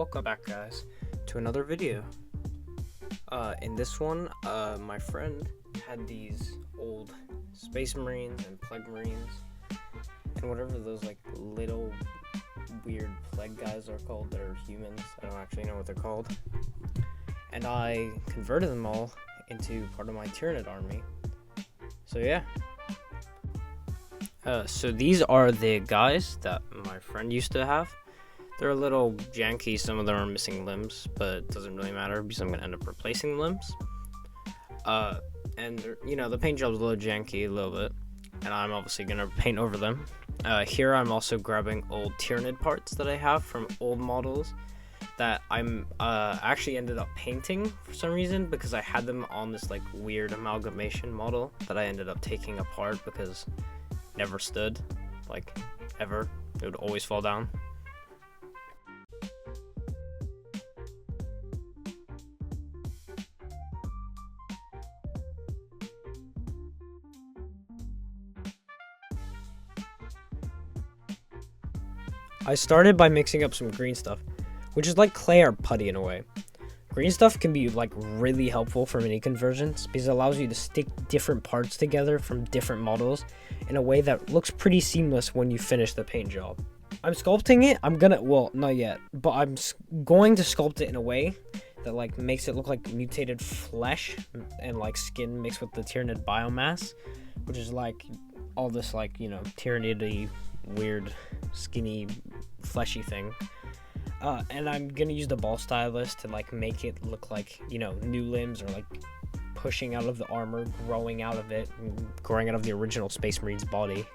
Welcome back, guys, to another video. In this one, my friend had these old Space Marines and Plague Marines and whatever those like little weird plague guys are called that are humans. I don't actually know what they're called. And I converted them all into part of my Tyranid army. So yeah. So these are the guys that my friend used to have. They're a little janky, some of them are missing limbs, but it doesn't really matter because I'm going to end up replacing the limbs. And the paint job's a little janky, a little bit, and I'm obviously going to paint over them. Here I'm also grabbing old Tyranid parts that I have from old models that I'm actually ended up painting for some reason because I had them on this like weird amalgamation model that I ended up taking apart because it never stood, like ever. It would always fall down. I started by mixing up some green stuff, which is like clay or putty in a way. Green stuff can be like really helpful for mini conversions because it allows you to stick different parts together from different models in a way that looks pretty seamless when you finish the paint job. I'm sculpting it. Not yet, but I'm going to sculpt it in a way that like makes it look like mutated flesh and like skin mixed with the Tyranid biomass, which is like all this like, Tyranid-y weird skinny fleshy thing. And I'm gonna use the ball stylus to like make it look like new limbs or like pushing out of the armor, growing out of it, growing out of the original Space Marine's body.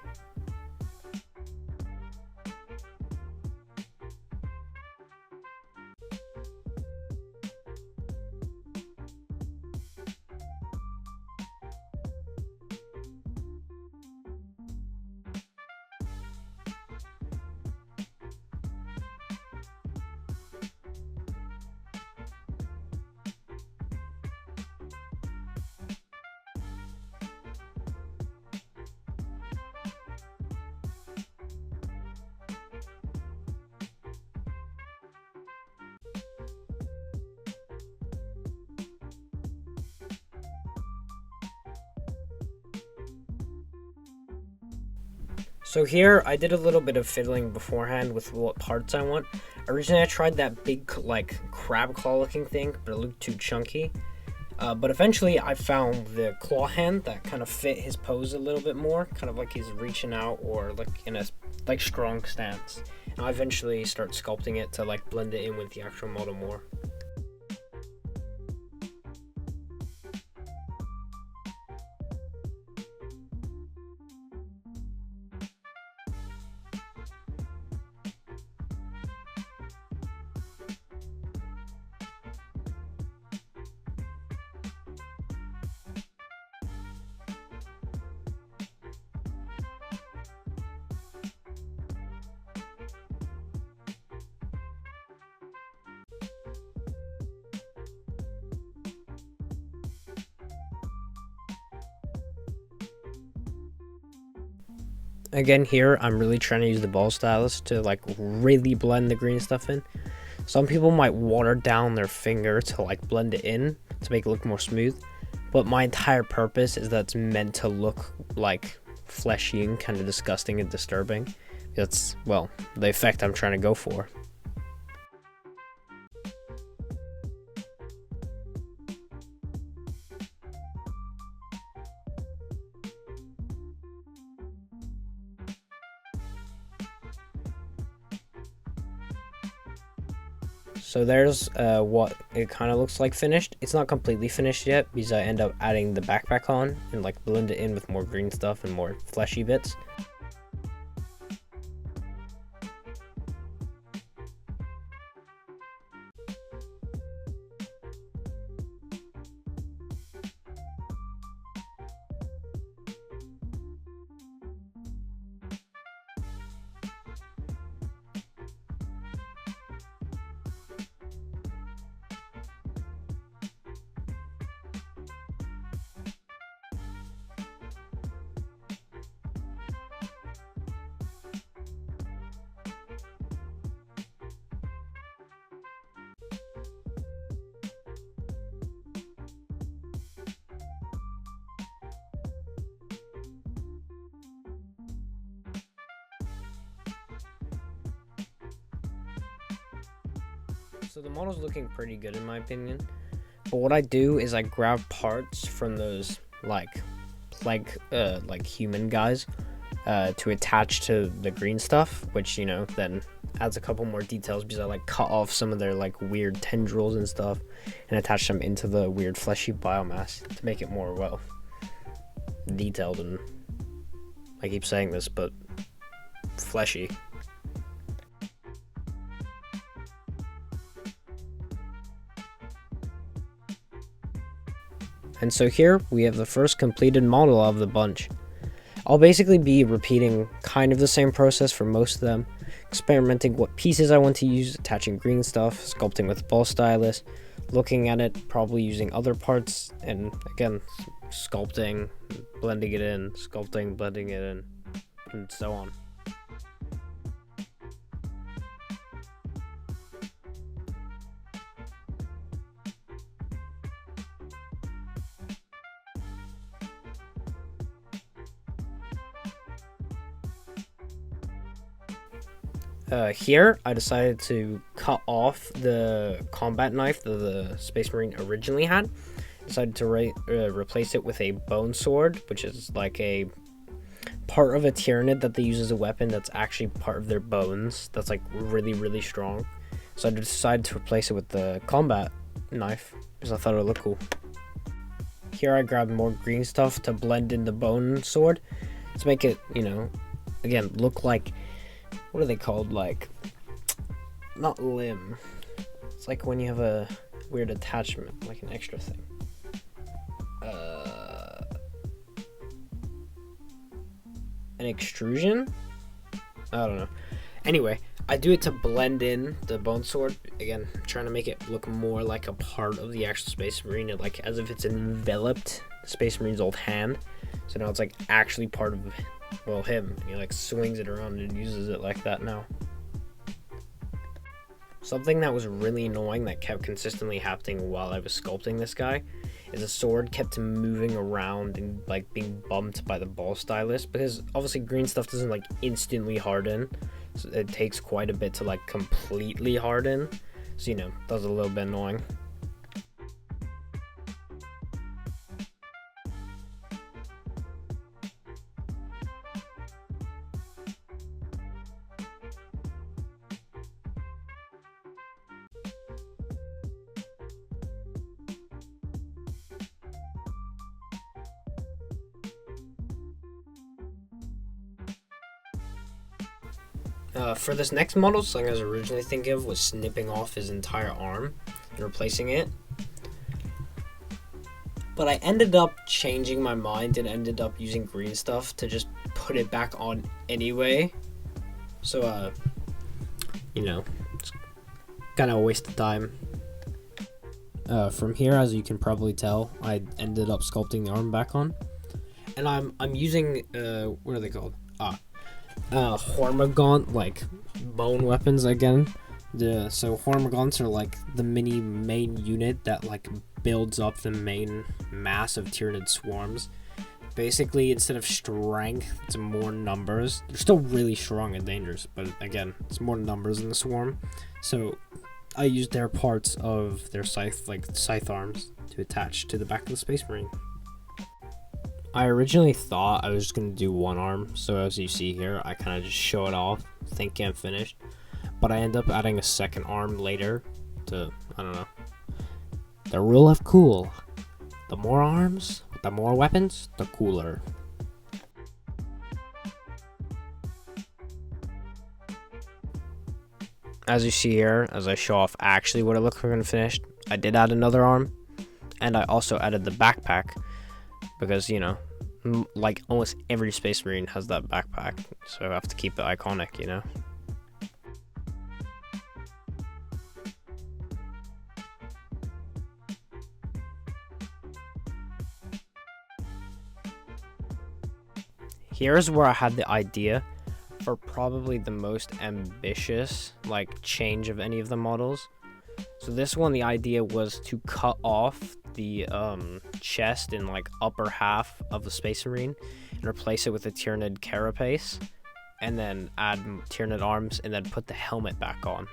So here, I did a little bit of fiddling beforehand with what parts I want. Originally, I tried that big, like, crab claw looking thing, but it looked too chunky. But eventually, I found the claw hand that kind of fit his pose a little bit more, kind of like he's reaching out or like in a like strong stance. And I eventually start sculpting it to like blend it in with the actual model more. Again, here I'm really trying to use the ball stylus to like really blend the green stuff in. Some people might water down their finger to like blend it in to make it look more smooth, but my entire purpose is that it's meant to look like fleshy and kind of disgusting and disturbing. That's, well, the effect I'm trying to go for. So there's what it kind of looks like finished. It's not completely finished yet because I end up adding the backpack on and like blend it in with more green stuff and more fleshy bits. So the model's looking pretty good in my opinion. But what I do is I grab parts from those like human guys to attach to the green stuff, which, you know, then adds a couple more details because I like cut off some of their like weird tendrils and stuff and attach them into the weird fleshy biomass to make it more, well, detailed and, I keep saying this, but fleshy. And so here we have the first completed model of the bunch. I'll basically be repeating kind of the same process for most of them, experimenting what pieces I want to use, attaching green stuff, sculpting with ball stylus, looking at it, probably using other parts, and again, sculpting, blending it in, sculpting, blending it in, and so on. Here, I decided to cut off the combat knife that the Space Marine originally had. Decided to replace it with a bone sword, which is like a part of a tyranid that they use as a weapon that's actually part of their bones. That's like really, really strong. So I decided to replace it with the combat knife because I thought it would look cool. Here I grabbed more green stuff to blend in the bone sword to make it, you know, again, look like, what are they called? Like, not limb. It's like when you have a weird attachment, like an extra thing. An extrusion? I don't know. Anyway, I do it to blend in the bone sword. Again, trying to make it look more like a part of the actual Space Marine, and like as if it's enveloped the Space Marine's old hand. So now it's like actually part of, well, him. He like swings it around and uses it like that now. Something that was really annoying that kept consistently happening while I was sculpting this guy is the sword kept moving around and like being bumped by the ball stylus, because obviously green stuff doesn't like instantly harden, so it takes quite a bit to like completely harden, so, you know, that was a little bit annoying. For this next model, something I was originally thinking of was snipping off his entire arm and replacing it. But I ended up changing my mind and ended up using green stuff to just put it back on anyway. So, you know, it's kind of a waste of time. From here, as you can probably tell, I ended up sculpting the arm back on. And I'm using, what are they called? Hormagaunt, like bone weapons again. So Hormagaunts are like the mini main unit that like builds up the main mass of tyranid swarms. Basically, instead of strength, it's more numbers. They're still really strong and dangerous, but again, it's more numbers in the swarm. So I used their parts of their scythe arms to attach to the back of the Space Marine. I originally thought I was just going to do one arm, so as you see here, I kind of just show it off, thinking I'm finished. But I end up adding a second arm later to, I don't know. The rule of cool. The more arms, the more weapons, the cooler. As you see here, as I show off actually what it looks like when finished, I did add another arm, and I also added the backpack, because, you know, like almost every Space Marine has that backpack, so I have to keep it iconic, you know. Here's where I had the idea for probably the most ambitious like change of any of the models. So this one, the idea was to cut off the chest and like upper half of the Space Marine and replace it with a Tyranid carapace, and then add Tyranid arms and then put the helmet back on.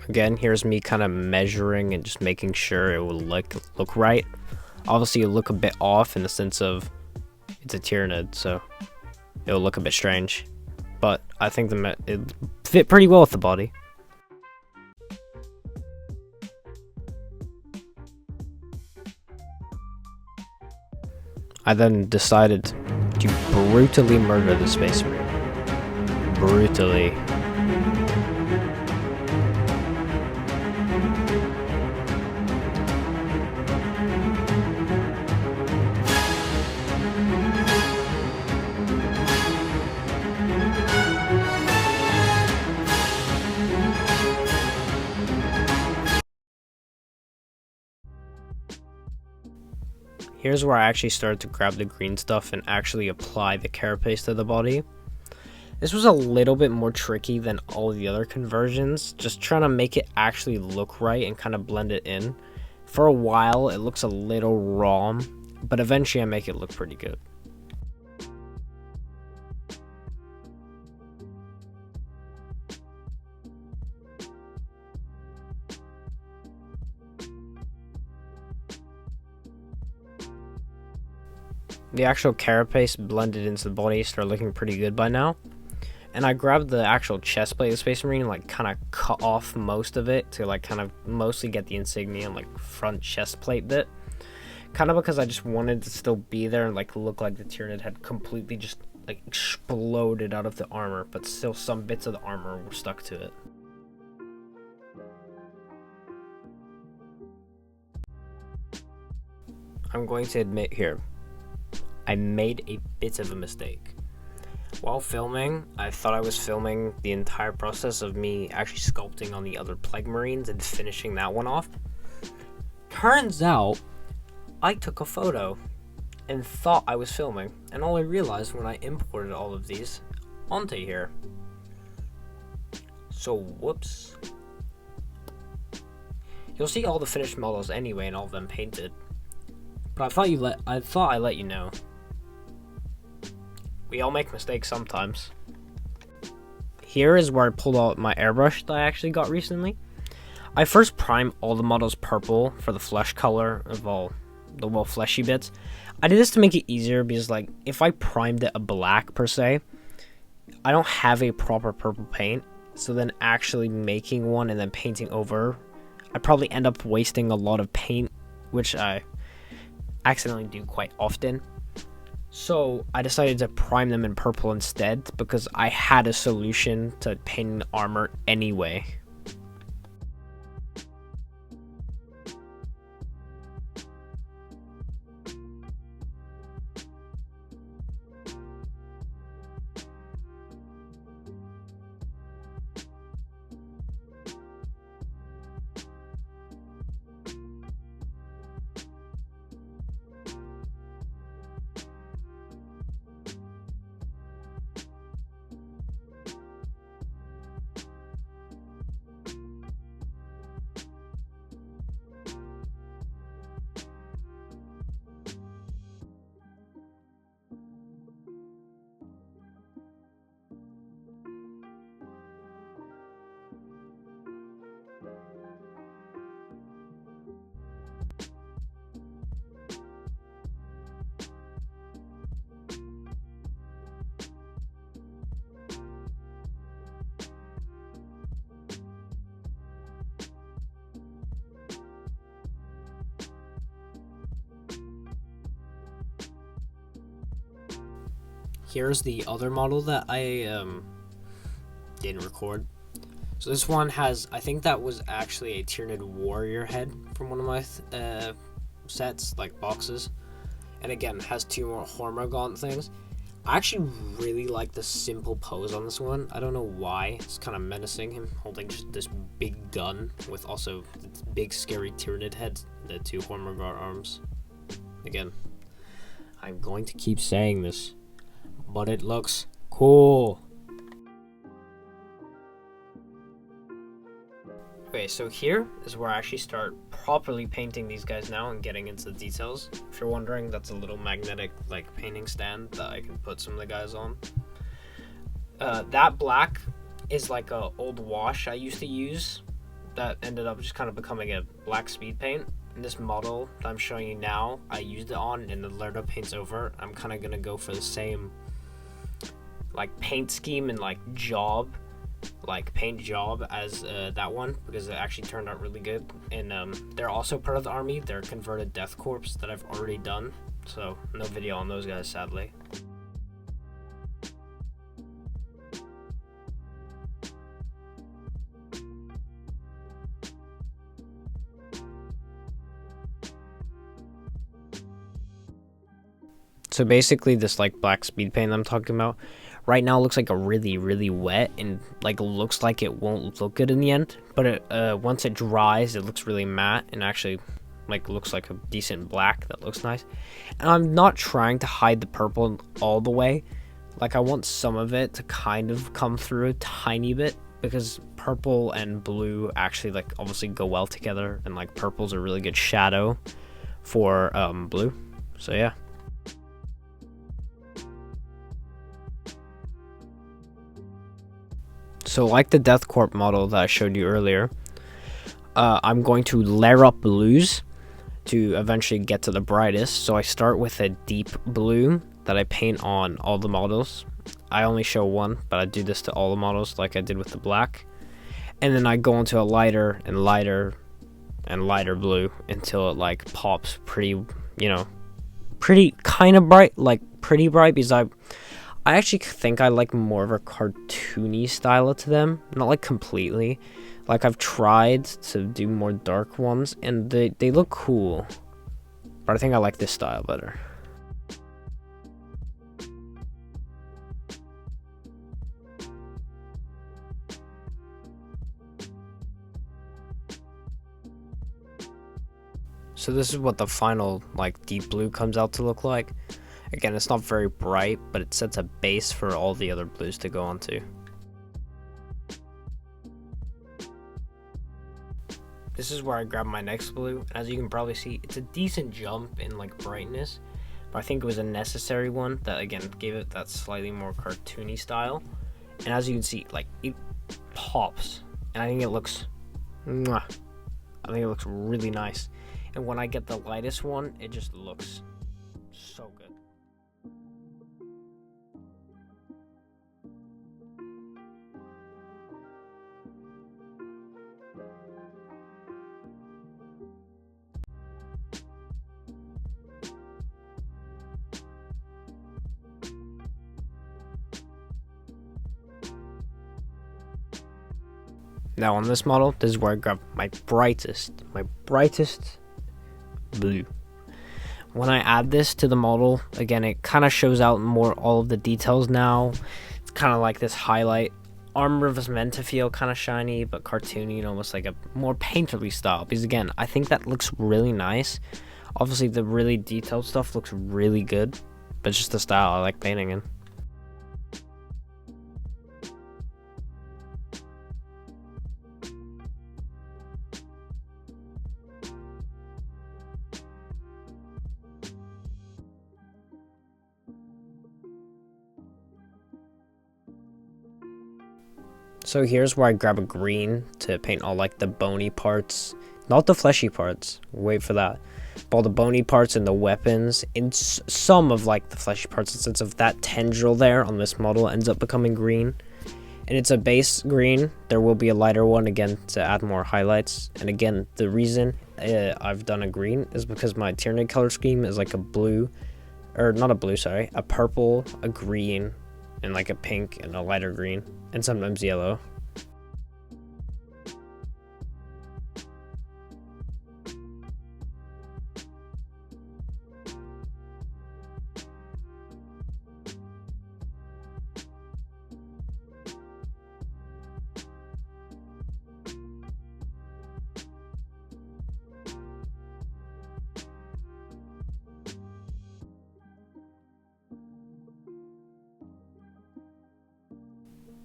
Again, here's me kind of measuring and just making sure it will look right. Obviously, it'll look a bit off in the sense of it's a tyranid, so it'll look a bit strange. But I think it fit pretty well with the body. I then decided to brutally murder the Space Marine. Brutally. Here's where I actually started to grab the green stuff and actually apply the carapace to the body. This was a little bit more tricky than all the other conversions, just trying to make it actually look right and kind of blend it in. For a while, it looks a little raw, but eventually I make it look pretty good. The actual carapace blended into the body started looking pretty good by now. And I grabbed the actual chest plate of the Space Marine and like kind of cut off most of it to like kind of mostly get the insignia and like front chest plate bit. Kind of because I just wanted to still be there and like look like the Tyranid had completely just like exploded out of the armor, but still some bits of the armor were stuck to it. I'm going to admit here, I made a bit of a mistake. While filming, I thought I was filming the entire process of me actually sculpting on the other Plague Marines and finishing that one off. Turns out, I took a photo and thought I was filming, and all I realized when I imported all of these onto here. So, whoops. You'll see all the finished models anyway and all of them painted. But I thought I let you know. We all make mistakes sometimes. Here is where I pulled out my airbrush that I actually got recently. I first primed all the models purple for the flesh color of all the fleshy bits. I did this to make it easier because like if I primed it a black per se, I don't have a proper purple paint. So then actually making one and then painting over, I probably end up wasting a lot of paint, which I accidentally do quite often. So I decided to prime them in purple instead because I had a solution to painting the armor anyway. Here's the other model that I didn't record. So this one has, I think that was actually a Tyranid warrior head from one of my sets, like boxes. And again, has two more Hormagaunt things. I actually really like the simple pose on this one. I don't know why. It's kind of menacing, him holding just this big gun with also big scary Tyranid heads, the two Hormagaunt arms. Again, I'm going to keep saying this, but it looks cool. Okay, so here is where I actually start properly painting these guys now and getting into the details. If you're wondering, that's a little magnetic like painting stand that I can put some of the guys on. That black is like a old wash I used to use that ended up just kind of becoming a black speed paint. And this model that I'm showing you now, I used it on, and the learner paint's over. I'm kind of gonna go for the same like paint scheme and like paint job as that one, because it actually turned out really good. And they're also part of the army. They're converted death corps that I've already done, so no video on those guys, sadly. So basically this like black speed paint I'm talking about right now looks like a really wet, and like looks like it won't look good in the end, but it, once it dries, it looks really matte and actually like looks like a decent black that looks nice. And I'm not trying to hide the purple all the way. Like I want some of it to kind of come through a tiny bit, because purple and blue actually like obviously go well together, and like purple's a really good shadow for blue. So yeah. So like the Death Corp model that I showed you earlier, I'm going to layer up blues to eventually get to the brightest. So I start with a deep blue that I paint on all the models. I only show one, but I do this to all the models like I did with the black. And then I go into a lighter and lighter and lighter blue until it like pops pretty, pretty kind of bright, like pretty bright, because I actually think I like more of a cartoony style to them. Not like completely. Like I've tried to do more dark ones, and they look cool. But I think I like this style better. So this is what the final like deep blue comes out to look like. Again, it's not very bright, but it sets a base for all the other blues to go onto. This is where I grab my next blue, and as you can probably see, it's a decent jump in like brightness, but I think it was a necessary one that again gave it that slightly more cartoony style. And as you can see, like it pops, and I think it looks, I think it looks really nice. And when I get the lightest one, it just looks so good. Now on this model, this is where I grab my brightest blue. When I add this to the model, again, it kind of shows out more all of the details now. It's kind of like this highlight. Armor was meant to feel kind of shiny, but cartoony, and almost like a more painterly style. Because again, I think that looks really nice. Obviously, the really detailed stuff looks really good, but it's just the style I like painting in. So here's where I grab a green to paint all like the bony parts, not the fleshy parts, wait for that, but all the bony parts and the weapons, and some of like the fleshy parts, since of that tendril there on this model ends up becoming green. And it's a base green. There will be a lighter one again to add more highlights. And again, the reason I've done a green is because my tyranid color scheme is like a blue, or not a blue, sorry, a purple, a green, and like a pink and a lighter green, and sometimes yellow.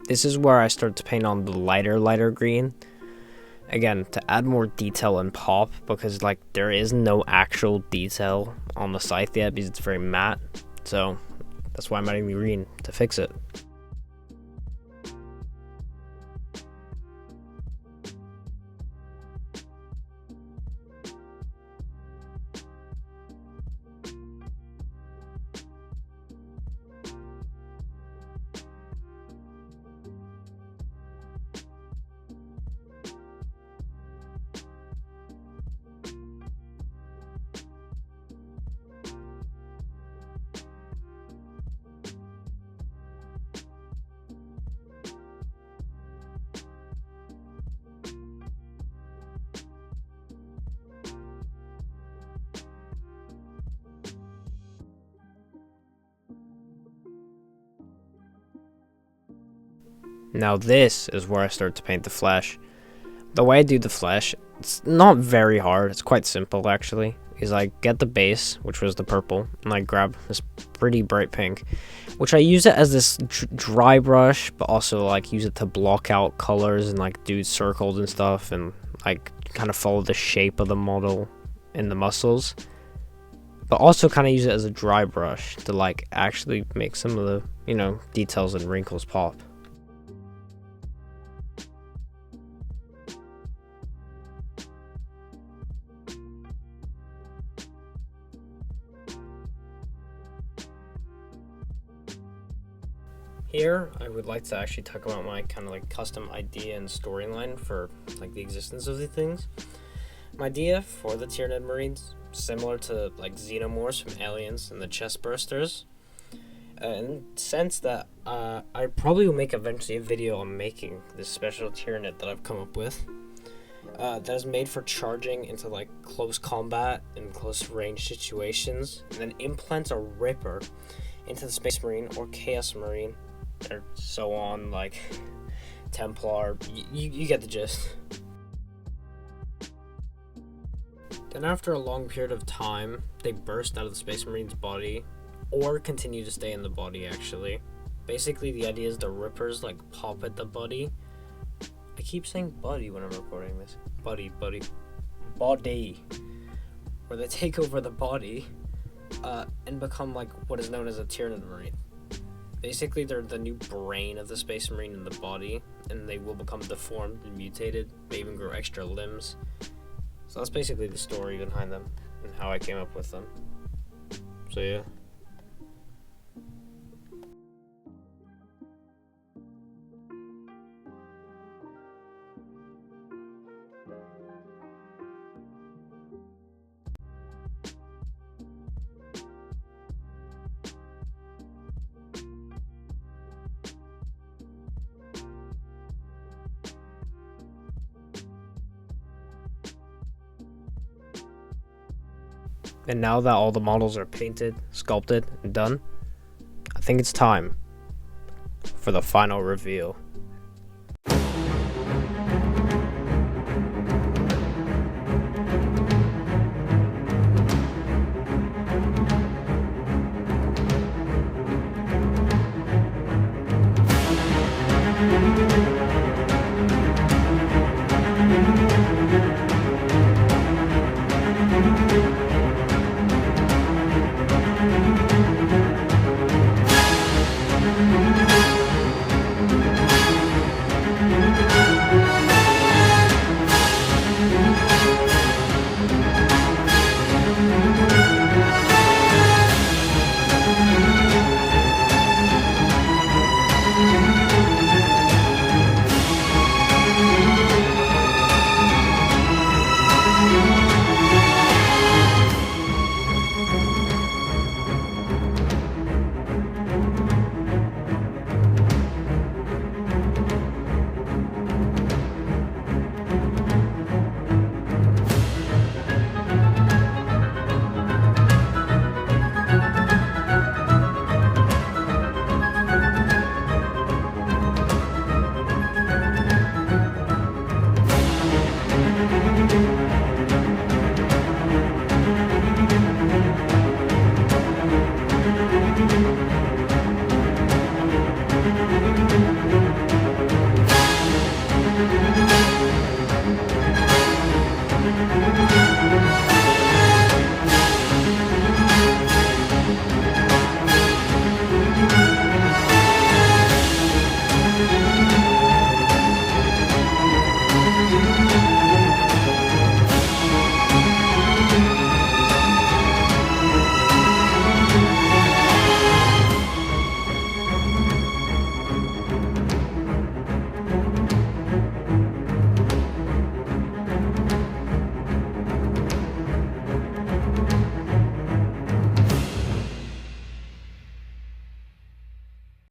This is where I start to paint on the lighter green. Again, to add more detail and pop, because like there is no actual detail on the scythe yet because it's very matte. So that's why I'm adding the green to fix it. Now this is where I start to paint the flesh. The way I do the flesh, it's not very hard. It's quite simple actually. Is I get the base, which was the purple, and I grab this pretty bright pink, which I use it as this dry brush, but also like use it to block out colors and like do circles and stuff, and like kind of follow the shape of the model and the muscles. But also kind of use it as a dry brush to like actually make some of the, you know, details and wrinkles pop. Here, I would like to actually talk about my kind of like custom idea and storyline for like the existence of these things. My idea for the Tyranid Marines, similar to like xenomorphs from Aliens and the chestbursters, in the sense that I probably will make eventually a video on making this special Tyranid that I've come up with. That is made for charging into like close combat and close range situations, and then implants a Ripper into the Space Marine or Chaos Marine, or so on, like Templar. You get the gist. Then after a long period of time, they burst out of the Space Marine's body, or continue to stay in the body actually. Basically the idea is the Rippers like pop at the body. I keep saying buddy when I'm recording this. Body. Where they take over the body and become like what is known as a Tyranid Marine. Basically, they're the new brain of the Space Marine in the body, and they will become deformed and mutated, may even grow extra limbs. So that's basically the story behind them, and how I came up with them. So yeah. And now that all the models are painted, sculpted, and done, I think it's time for the final reveal.